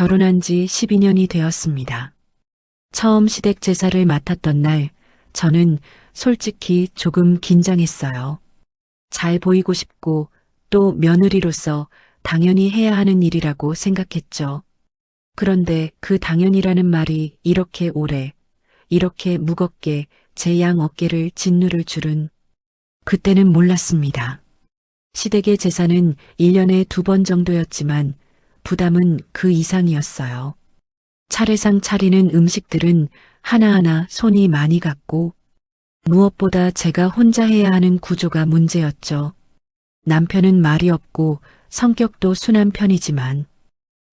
결혼한 지 12년이 되었습니다. 처음 시댁 제사를 맡았던 날, 저는 솔직히 조금 긴장했어요. 잘 보이고 싶고 또 며느리로서 당연히 해야 하는 일이라고 생각했죠. 그런데 그 당연이라는 말이 이렇게 오래, 이렇게 무겁게 제 양 어깨를 짓누를 줄은 그때는 몰랐습니다. 시댁의 제사는 1년에 2번 정도였지만 부담은 그 이상이었어요. 차례상 차리는 음식들은 하나하나 손이 많이 갔고 무엇보다 제가 혼자 해야 하는 구조가 문제였죠. 남편은 말이 없고 성격도 순한 편이지만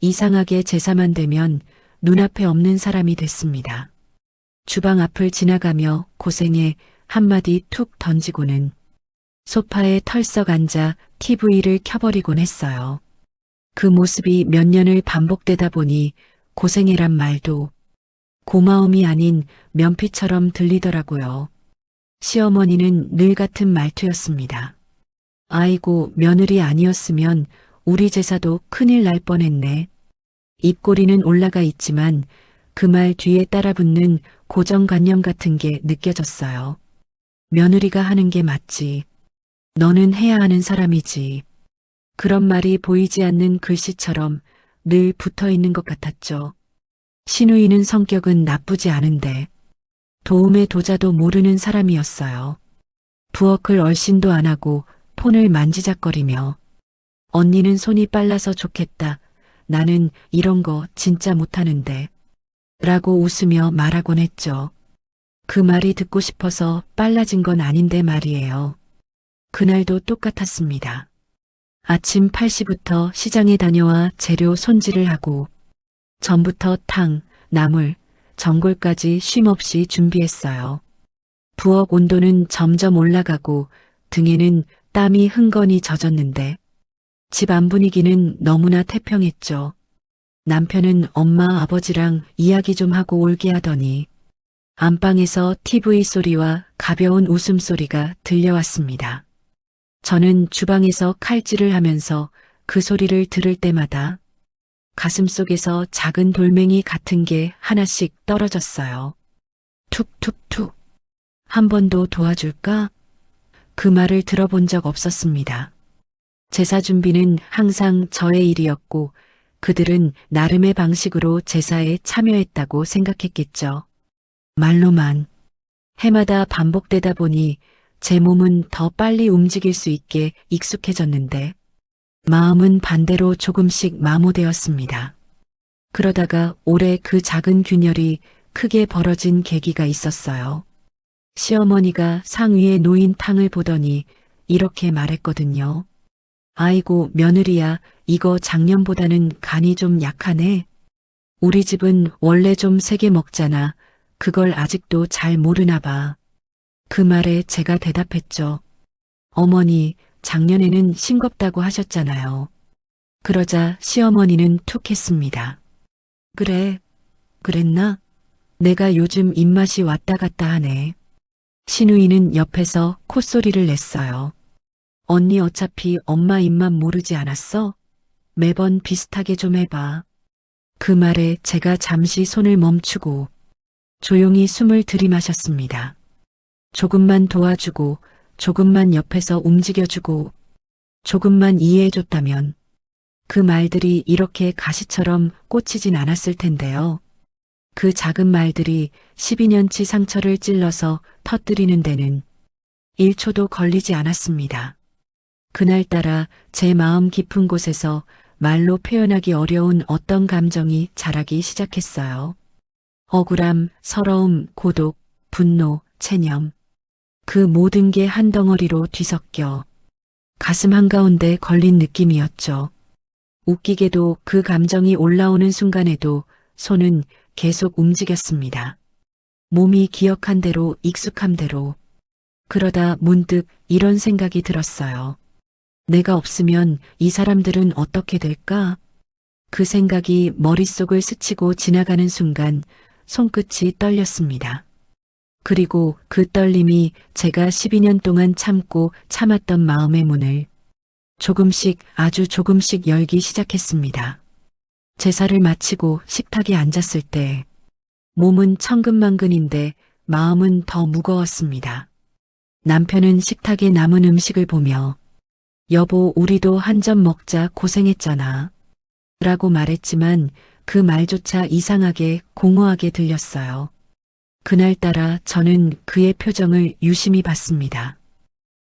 이상하게 제사만 되면 눈앞에 없는 사람이 됐습니다. 주방 앞을 지나가며 고생해 한마디 툭 던지고는 소파에 털썩 앉아 TV를 켜버리곤 했어요. 그 모습이 몇 년을 반복되다 보니 고생해란 말도 고마움이 아닌 면피처럼 들리더라고요. 시어머니는 늘 같은 말투였습니다. 아이고, 며느리 아니었으면 우리 제사도 큰일 날 뻔했네. 입꼬리는 올라가 있지만 그 말 뒤에 따라붙는 고정관념 같은 게 느껴졌어요. 며느리가 하는 게 맞지. 너는 해야 하는 사람이지. 그런 말이 보이지 않는 글씨처럼 늘 붙어 있는 것 같았죠. 시누이는 성격은 나쁘지 않은데 도움의 도자도 모르는 사람이었어요. 부엌을 얼씬도 안 하고 폰을 만지작거리며 언니는 손이 빨라서 좋겠다. 나는 이런 거 진짜 못하는데 라고 웃으며 말하곤 했죠. 그 말이 듣고 싶어서 빨라진 건 아닌데 말이에요. 그날도 똑같았습니다. 아침 8시부터 시장에 다녀와 재료 손질을 하고 전부터 탕, 나물, 전골까지 쉼없이 준비했어요. 부엌 온도는 점점 올라가고 등에는 땀이 흥건히 젖었는데 집 안 분위기는 너무나 태평했죠. 남편은 엄마 아버지랑 이야기 좀 하고 올게 하더니 안방에서 TV 소리와 가벼운 웃음소리가 들려왔습니다. 저는 주방에서 칼질을 하면서 그 소리를 들을 때마다 가슴속에서 작은 돌멩이 같은 게 하나씩 떨어졌어요. 툭툭툭. 한 번 더 도와줄까? 그 말을 들어본 적 없었습니다. 제사 준비는 항상 저의 일이었고 그들은 나름의 방식으로 제사에 참여했다고 생각했겠죠. 말로만. 해마다 반복되다 보니 제 몸은 더 빨리 움직일 수 있게 익숙해졌는데 마음은 반대로 조금씩 마모되었습니다. 그러다가 올해 그 작은 균열이 크게 벌어진 계기가 있었어요. 시어머니가 상 위에 놓인 탕을 보더니 이렇게 말했거든요. 아이고, 며느리야, 이거 작년보다는 간이 좀 약하네. 우리 집은 원래 좀 세게 먹잖아. 그걸 아직도 잘 모르나 봐. 그 말에 제가 대답했죠. 어머니, 작년에는 싱겁다고 하셨잖아요. 그러자 시어머니는 툭 했습니다. 그래, 그랬나? 내가 요즘 입맛이 왔다 갔다 하네. 시누이는 옆에서 콧소리를 냈어요. 언니 어차피 엄마 입맛 모르지 않았어? 매번 비슷하게 좀 해봐. 그 말에 제가 잠시 손을 멈추고 조용히 숨을 들이마셨습니다. 조금만 도와주고 조금만 옆에서 움직여주고 조금만 이해해줬다면 그 말들이 이렇게 가시처럼 꽂히진 않았을 텐데요. 그 작은 말들이 12년치 상처를 찔러서 터뜨리는 데는 1초도 걸리지 않았습니다. 그날따라 제 마음 깊은 곳에서 말로 표현하기 어려운 어떤 감정이 자라기 시작했어요. 억울함, 서러움, 고독, 분노, 체념. 그 모든 게 한 덩어리로 뒤섞여 가슴 한가운데 걸린 느낌이었죠. 웃기게도 그 감정이 올라오는 순간에도 손은 계속 움직였습니다. 몸이 기억한 대로 익숙한 대로. 그러다 문득 이런 생각이 들었어요. 내가 없으면 이 사람들은 어떻게 될까? 그 생각이 머릿속을 스치고 지나가는 순간 손끝이 떨렸습니다. 그리고 그 떨림이 제가 12년 동안 참고 참았던 마음의 문을 조금씩 아주 조금씩 열기 시작했습니다. 제사를 마치고 식탁에 앉았을 때 몸은 천근만근인데 마음은 더 무거웠습니다. 남편은 식탁에 남은 음식을 보며 여보, 우리도 한 점 먹자, 고생했잖아 라고 말했지만 그 말조차 이상하게 공허하게 들렸어요. 그날따라 저는 그의 표정을 유심히 봤습니다.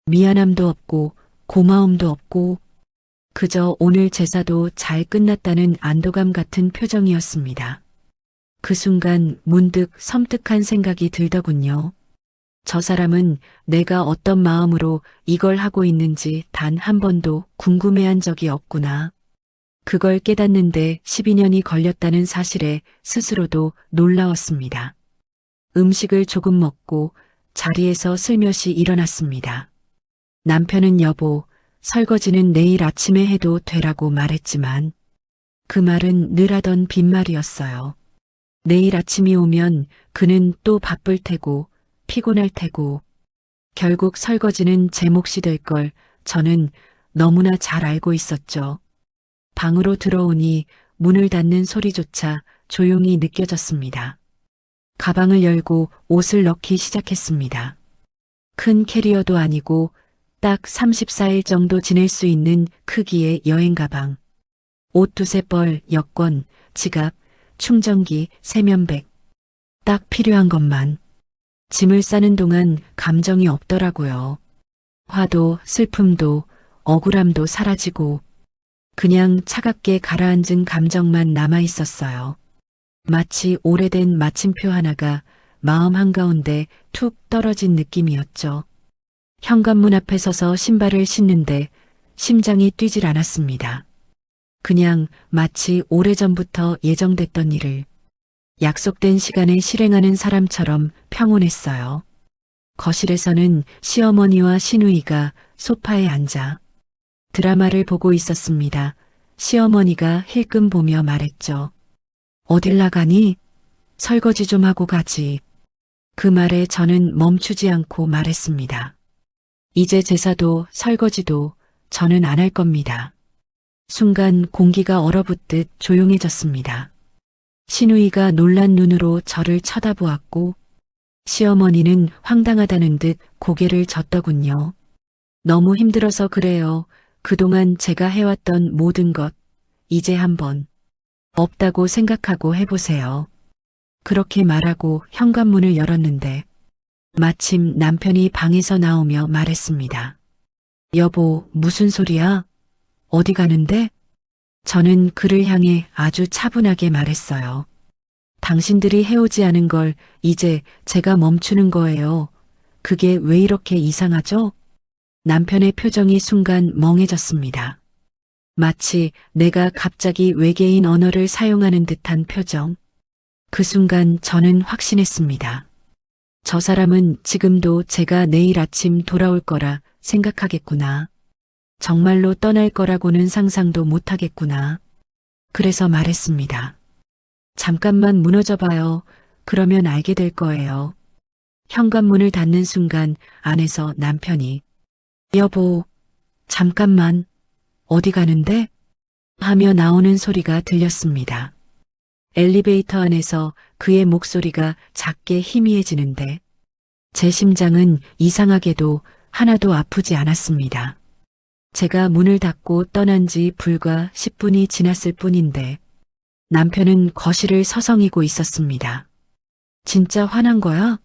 미안함도 없고 고마움도 없고 그저 오늘 제사도 잘 끝났다는 안도감 같은 표정이었습니다. 그 순간 문득 섬뜩한 생각이 들더군요. 저 사람은 내가 어떤 마음으로 이걸 하고 있는지 단 한 번도 궁금해한 적이 없구나. 그걸 깨닫는데 12년이 걸렸다는 사실에 스스로도 놀라웠습니다. 음식을 조금 먹고 자리에서 슬며시 일어났습니다. 남편은 여보, 설거지는 내일 아침에 해도 되라고 말했지만 그 말은 늘 하던 빈말이었어요. 내일 아침이 오면 그는 또 바쁠 테고 피곤할 테고 결국 설거지는 제 몫이 될 걸 저는 너무나 잘 알고 있었죠. 방으로 들어오니 문을 닫는 소리조차 조용히 느껴졌습니다. 가방을 열고 옷을 넣기 시작했습니다. 큰 캐리어도 아니고 딱 34일 정도 지낼 수 있는 크기의 여행 가방. 옷 두세 벌, 여권, 지갑, 충전기, 세면백. 딱 필요한 것만. 짐을 싸는 동안 감정이 없더라고요. 화도, 슬픔도, 억울함도 사라지고 그냥 차갑게 가라앉은 감정만 남아 있었어요. 마치 오래된 마침표 하나가 마음 한가운데 툭 떨어진 느낌이었죠. 현관문 앞에 서서 신발을 신는데 심장이 뛰질 않았습니다. 그냥 마치 오래전부터 예정됐던 일을 약속된 시간에 실행하는 사람처럼 평온했어요. 거실에서는 시어머니와 시누이가 소파에 앉아 드라마를 보고 있었습니다. 시어머니가 힐끔 보며 말했죠. 어딜 나가니? 설거지 좀 하고 가지. 그 말에 저는 멈추지 않고 말했습니다. 이제 제사도 설거지도 저는 안 할 겁니다. 순간 공기가 얼어붙듯 조용해졌습니다. 시누이가 놀란 눈으로 저를 쳐다보았고 시어머니는 황당하다는 듯 고개를 젓더군요. 너무 힘들어서 그래요. 그동안 제가 해왔던 모든 것 이제 한번 없다고 생각하고 해보세요. 그렇게 말하고 현관문을 열었는데 마침 남편이 방에서 나오며 말했습니다. 여보, 무슨 소리야? 어디 가는데? 저는 그를 향해 아주 차분하게 말했어요. 당신들이 해오지 않은 걸 이제 제가 멈추는 거예요. 그게 왜 이렇게 이상하죠? 남편의 표정이 순간 멍해졌습니다. 마치 내가 갑자기 외계인 언어를 사용하는 듯한 표정. 그 순간 저는 확신했습니다. 저 사람은 지금도 제가 내일 아침 돌아올 거라 생각하겠구나. 정말로 떠날 거라고는 상상도 못하겠구나. 그래서 말했습니다. 잠깐만 무너져 봐요. 그러면 알게 될 거예요. 현관문을 닫는 순간 안에서 남편이 여보, 잠깐만, 어디 가는데? 하며 나오는 소리가 들렸습니다. 엘리베이터 안에서 그의 목소리가 작게 희미해지는데 제 심장은 이상하게도 하나도 아프지 않았습니다. 제가 문을 닫고 떠난 지 불과 10분이 지났을 뿐인데 남편은 거실을 서성이고 있었습니다. 진짜 화난 거야?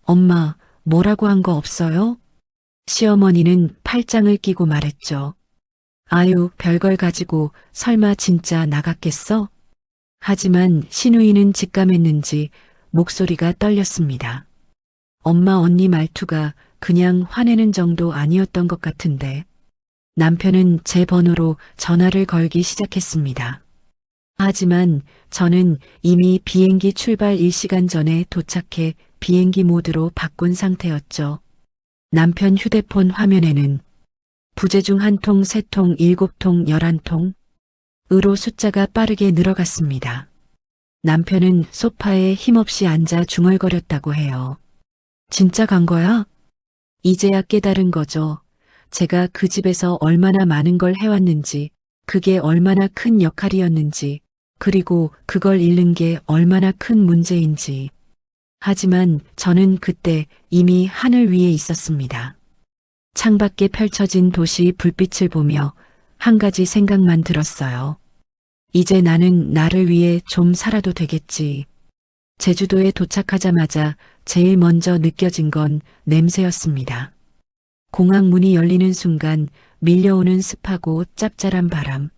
엄마, 뭐라고 한 거 없어요? 시어머니는 팔짱을 끼고 말했죠. 아유, 별걸 가지고 설마 진짜 나갔겠어? 하지만 시누이는 직감했는지 목소리가 떨렸습니다. 엄마 언니 말투가 그냥 화내는 정도 아니었던 것 같은데 남편은 제 번호로 전화를 걸기 시작했습니다. 하지만 저는 이미 비행기 출발 1시간 전에 도착해 비행기 모드로 바꾼 상태였죠. 남편 휴대폰 화면에는 부재 중 1통, 3통, 7통, 11통 으로 숫자가 빠르게 늘어갔습니다. 남편은 소파에 힘없이 앉아 중얼거렸다고 해요. 진짜 간 거야? 이제야 깨달은 거죠. 제가 그 집에서 얼마나 많은 걸 해왔는지, 그게 얼마나 큰 역할이었는지, 그리고 그걸 잃는 게 얼마나 큰 문제인지. 하지만 저는 그때 이미 하늘 위에 있었습니다. 창밖에 펼쳐진 도시 불빛을 보며 한 가지 생각만 들었어요. 이제 나는 나를 위해 좀 살아도 되겠지. 제주도에 도착하자마자 제일 먼저 느껴진 건 냄새였습니다. 공항 문이 열리는 순간 밀려오는 습하고 짭짤한 바람,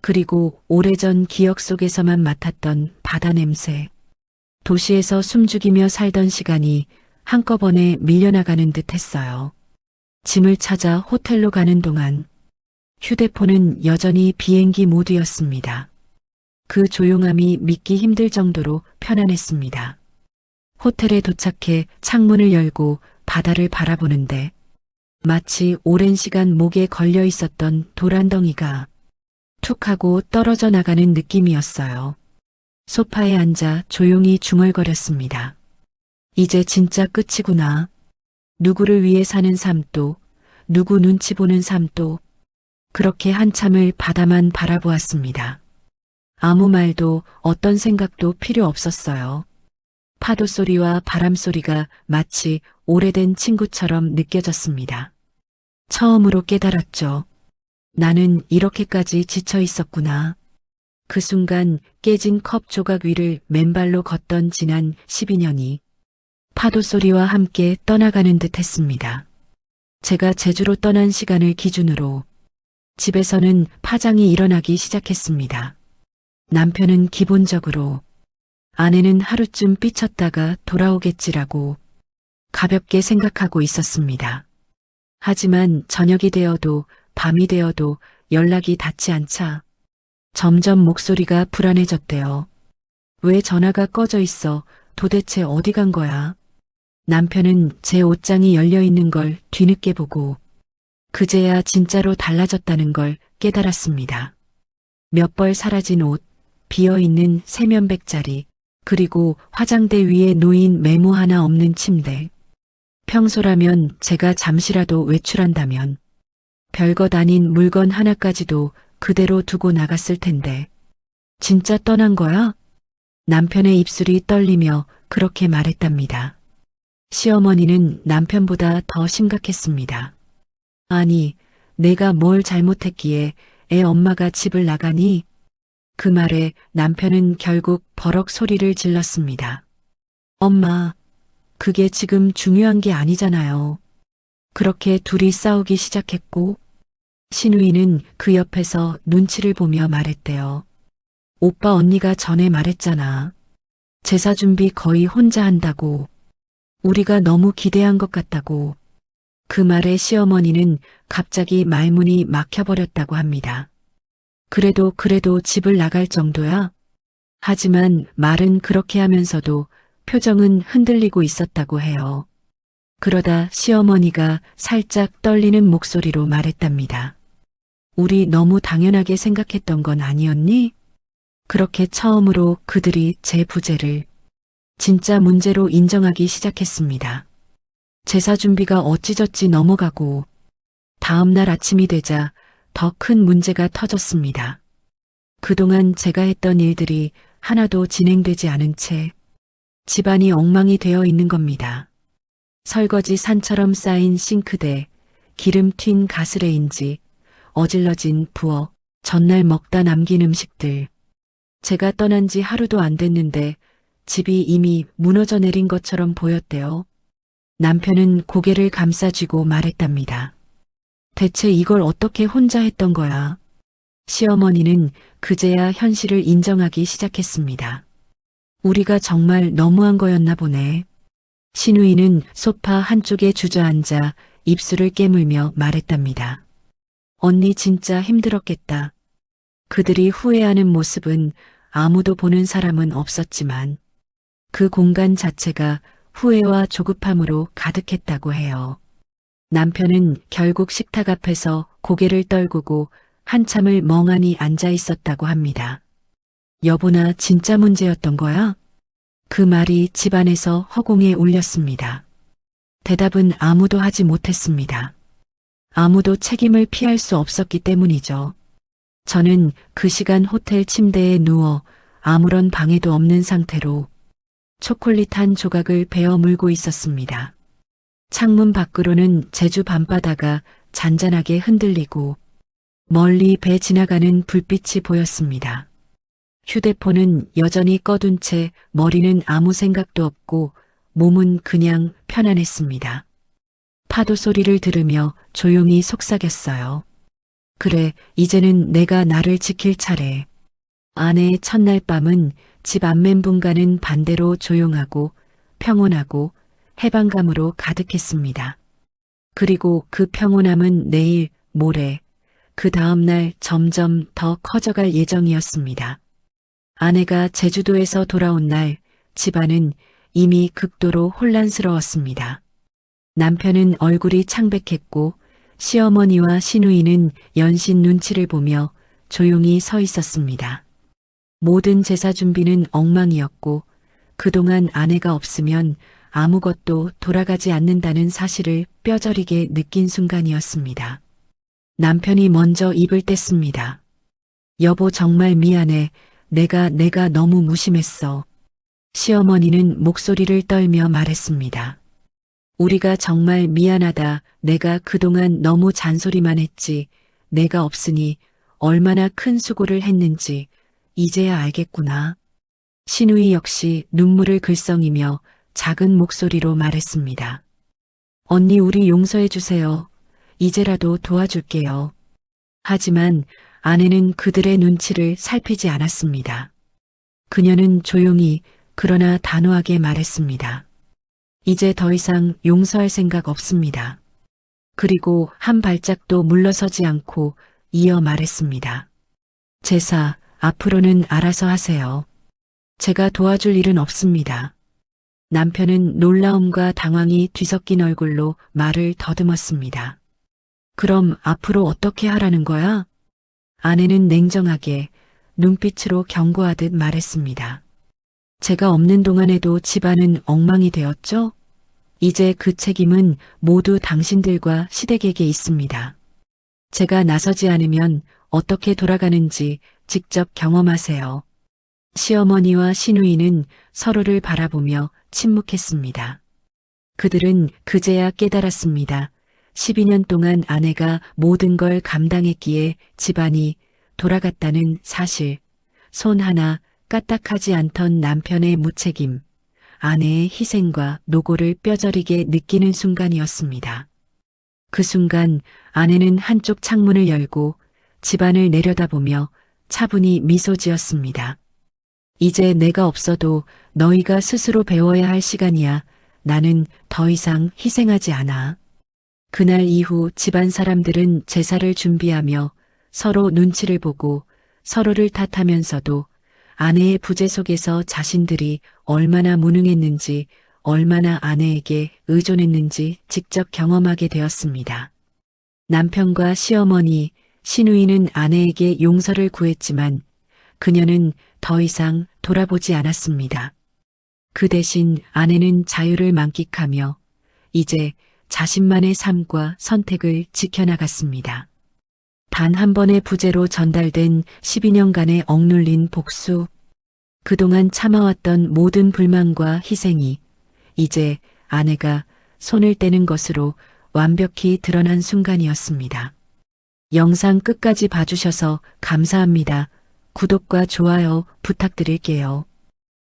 그리고 오래전 기억 속에서만 맡았던 바다 냄새. 도시에서 숨죽이며 살던 시간이 한꺼번에 밀려나가는 듯 했어요. 짐을 찾아 호텔로 가는 동안 휴대폰은 여전히 비행기 모드였습니다. 그 조용함이 믿기 힘들 정도로 편안했습니다. 호텔에 도착해 창문을 열고 바다를 바라보는데 마치 오랜 시간 목에 걸려 있었던 도란덩이가 툭 하고 떨어져 나가는 느낌이었어요. 소파에 앉아 조용히 중얼거렸습니다. 이제 진짜 끝이구나. 누구를 위해 사는 삶도, 누구 눈치 보는 삶도. 그렇게 한참을 바다만 바라보았습니다. 아무 말도 어떤 생각도 필요 없었어요. 파도 소리와 바람 소리가 마치 오래된 친구처럼 느껴졌습니다. 처음으로 깨달았죠. 나는 이렇게까지 지쳐 있었구나. 그 순간 깨진 컵 조각 위를 맨발로 걷던 지난 12년이 파도 소리와 함께 떠나가는 듯 했습니다. 제가 제주로 떠난 시간을 기준으로 집에서는 파장이 일어나기 시작했습니다. 남편은 기본적으로 아내는 하루쯤 삐쳤다가 돌아오겠지라고 가볍게 생각하고 있었습니다. 하지만 저녁이 되어도 밤이 되어도 연락이 닿지 않자 점점 목소리가 불안해졌대요. 왜 전화가 꺼져 있어? 도대체 어디 간 거야? 남편은 제 옷장이 열려 있는 걸 뒤늦게 보고 그제야 진짜로 달라졌다는 걸 깨달았습니다. 몇 벌 사라진 옷, 비어있는 세면백자리, 그리고 화장대 위에 놓인 메모 하나 없는 침대. 평소라면 제가 잠시라도 외출한다면 별것 아닌 물건 하나까지도 그대로 두고 나갔을 텐데 진짜 떠난 거야? 남편의 입술이 떨리며 그렇게 말했답니다. 시어머니는 남편보다 더 심각했습니다. 아니, 내가 뭘 잘못했기에 애 엄마가 집을 나가니? 그 말에 남편은 결국 버럭 소리를 질렀습니다. 엄마, 그게 지금 중요한 게 아니잖아요. 그렇게 둘이 싸우기 시작했고 신우이는 그 옆에서 눈치를 보며 말했대요. 오빠 언니가 전에 말했잖아. 제사 준비 거의 혼자 한다고. 우리가 너무 기대한 것 같다고. 그 말에 시어머니는 갑자기 말문이 막혀버렸다고 합니다. 그래도 집을 나갈 정도야? 하지만 말은 그렇게 하면서도 표정은 흔들리고 있었다고 해요. 그러다 시어머니가 살짝 떨리는 목소리로 말했답니다. 우리 너무 당연하게 생각했던 건 아니었니? 그렇게 처음으로 그들이 제 부재를 진짜 문제로 인정하기 시작했습니다. 제사 준비가 어찌저찌 넘어가고 다음 날 아침이 되자 더 큰 문제가 터졌습니다. 그동안 제가 했던 일들이 하나도 진행되지 않은 채 집안이 엉망이 되어 있는 겁니다. 설거지 산처럼 쌓인 싱크대, 기름 튄 가스레인지, 어질러진 부엌, 전날 먹다 남긴 음식들. 제가 떠난 지 하루도 안 됐는데 집이 이미 무너져 내린 것처럼 보였대요. 남편은 고개를 감싸쥐고 말했답니다. 대체 이걸 어떻게 혼자 했던 거야? 시어머니는 그제야 현실을 인정하기 시작했습니다. 우리가 정말 너무한 거였나 보네. 신우이는 소파 한쪽에 주저앉아 입술을 깨물며 말했답니다. 언니 진짜 힘들었겠다. 그들이 후회하는 모습은 아무도 보는 사람은 없었지만 그 공간 자체가 후회와 조급함으로 가득했다고 해요. 남편은 결국 식탁 앞에서 고개를 떨구고 한참을 멍하니 앉아 있었다고 합니다. 여보나 진짜 문제였던 거야? 그 말이 집안에서 허공에 울렸습니다. 대답은 아무도 하지 못했습니다. 아무도 책임을 피할 수 없었기 때문이죠. 저는 그 시간 호텔 침대에 누워 아무런 방해도 없는 상태로 초콜릿 한 조각을 베어 물고 있었습니다. 창문 밖으로는 제주 밤바다가 잔잔하게 흔들리고 멀리 배 지나가는 불빛이 보였습니다. 휴대폰은 여전히 꺼둔 채 머리는 아무 생각도 없고 몸은 그냥 편안했습니다. 파도 소리를 들으며 조용히 속삭였어요. 그래, 이제는 내가 나를 지킬 차례. 아내의 첫날 밤은 집 안면분과는 반대로 조용하고 평온하고 해방감으로 가득했습니다. 그리고 그 평온함은 내일, 모레, 그 다음날 점점 더 커져갈 예정이었습니다. 아내가 제주도에서 돌아온 날 집안은 이미 극도로 혼란스러웠습니다. 남편은 얼굴이 창백했고 시어머니와 시누이는 연신 눈치를 보며 조용히 서 있었습니다. 모든 제사 준비는 엉망이었고 그동안 아내가 없으면 아무것도 돌아가지 않는다는 사실을 뼈저리게 느낀 순간이었습니다. 남편이 먼저 입을 뗐습니다. 여보 정말 미안해. 내가 너무 무심했어. 시어머니는 목소리를 떨며 말했습니다. 우리가 정말 미안하다. 내가 그동안 너무 잔소리만 했지. 내가 없으니 얼마나 큰 수고를 했는지 이제야 알겠구나. 시누이 역시 눈물을 글썽이며 작은 목소리로 말했습니다. 언니 우리 용서해 주세요. 이제라도 도와줄게요. 하지만 아내는 그들의 눈치를 살피지 않았습니다. 그녀는 조용히 그러나 단호하게 말했습니다. 이제 더 이상 용서할 생각 없습니다. 그리고 한 발짝도 물러서지 않고 이어 말했습니다. 제사, 앞으로는 알아서 하세요. 제가 도와줄 일은 없습니다. 남편은 놀라움과 당황이 뒤섞인 얼굴로 말을 더듬었습니다. 그럼 앞으로 어떻게 하라는 거야? 아내는 냉정하게 눈빛으로 경고하듯 말했습니다. 제가 없는 동안에도 집안은 엉망이 되었죠? 이제 그 책임은 모두 당신들과 시댁에게 있습니다. 제가 나서지 않으면 어떻게 돌아가는지 직접 경험하세요. 시어머니와 시누이는 서로를 바라보며 침묵했습니다. 그들은 그제야 깨달았습니다. 12년 동안 아내가 모든 걸 감당했기에 집안이 돌아갔다는 사실, 손 하나 까딱하지 않던 남편의 무책임, 아내의 희생과 노고를 뼈저리게 느끼는 순간이었습니다. 그 순간 아내는 한쪽 창문을 열고 집안을 내려다보며 차분히 미소 지었습니다. 이제 내가 없어도 너희가 스스로 배워야 할 시간이야. 나는 더 이상 희생하지 않아. 그날 이후 집안 사람들은 제사를 준비하며 서로 눈치를 보고 서로를 탓하면서도 아내의 부재 속에서 자신들이 얼마나 무능했는지, 얼마나 아내에게 의존했는지 직접 경험하게 되었습니다. 남편과 시어머니, 시누이는 아내에게 용서를 구했지만 그녀는 더 이상 돌아보지 않았습니다. 그 대신 아내는 자유를 만끽하며 이제 자신만의 삶과 선택을 지켜나갔습니다. 단 한 번의 부재로 전달된 12년간의 억눌린 복수, 그동안 참아왔던 모든 불만과 희생이 이제 아내가 손을 떼는 것으로 완벽히 드러난 순간이었습니다. 영상 끝까지 봐주셔서 감사합니다. 구독과 좋아요 부탁드릴게요.